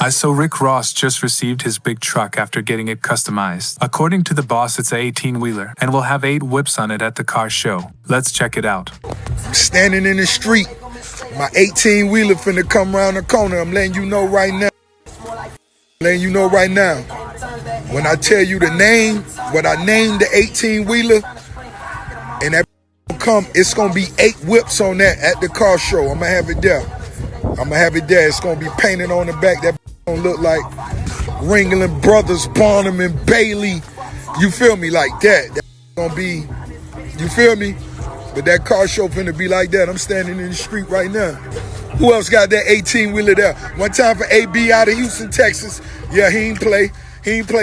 I saw Rick Ross just received his big truck after getting it customized. According to the boss, it's a 18-wheeler and will have 8 whips on it at the car show. Let's check it out. I'm standing in the street. My 18-wheeler finna come around the corner. I'm letting you know right now. When I tell you the name, what I named the 18-wheeler, and that come, it's gonna be 8 whips on that at the car show. I'm gonna have it there. It's gonna be painted on the back. That gonna look like Ringling Brothers, Barnum and Bailey. You feel me? Like that. That gonna be, you feel me? But that car show finna be like that. I'm standing in the street right now. Who else got that 18-wheeler there? One time for AB out of Houston, Texas. Yeah, he ain't play.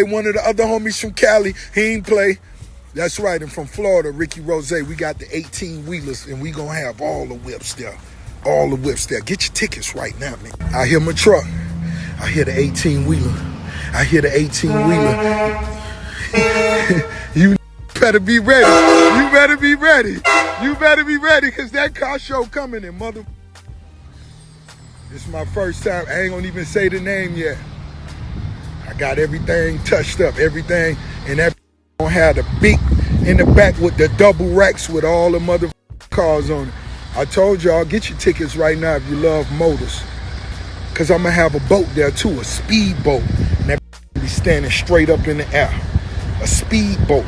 One of the other homies from Cali, he ain't play. That's right, and from Florida, Ricky Rose, we got the 18-wheelers, and we gonna have all the whips there. Get your tickets right now, man. I hear my truck. I hear the 18-wheeler. You better be ready. You better be ready, because that car show coming in, mother. This is my first time. I ain't gonna even say the name yet. I got everything touched up, everything, and that gonna have the beat in the back with the double racks with all the mother cars on it. I told y'all, get your tickets right now if you love motors, because I'm gonna have a boat there too, a speedboat, and that be standing straight up in the air. A speedboat.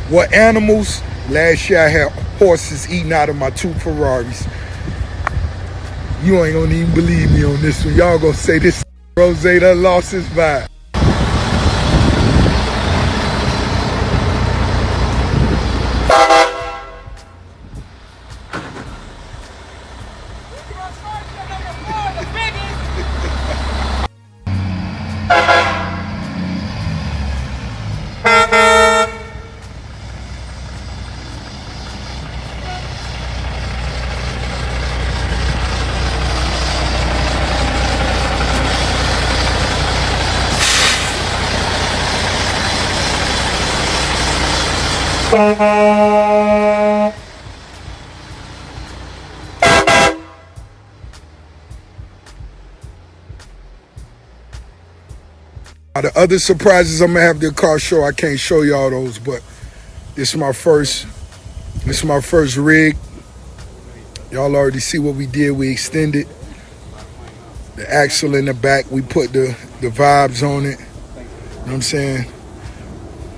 What animals? Last year I had horses eating out of my 2 Ferraris. You ain't gonna even believe me on this one. Y'all gonna say this Rose done lost his vibe. The other surprises I'm gonna have the car show, I can't show y'all those, but this is my first rig. Y'all already see what we did. We extended the axle in the back. We put the vibes on it. You know what I'm saying?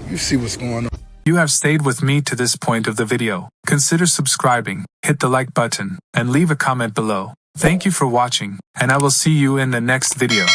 You see what's going on. You have stayed with me to this point of the video. Consider subscribing, hit the like button, and leave a comment below. Thank you for watching, and I will see you in the next video.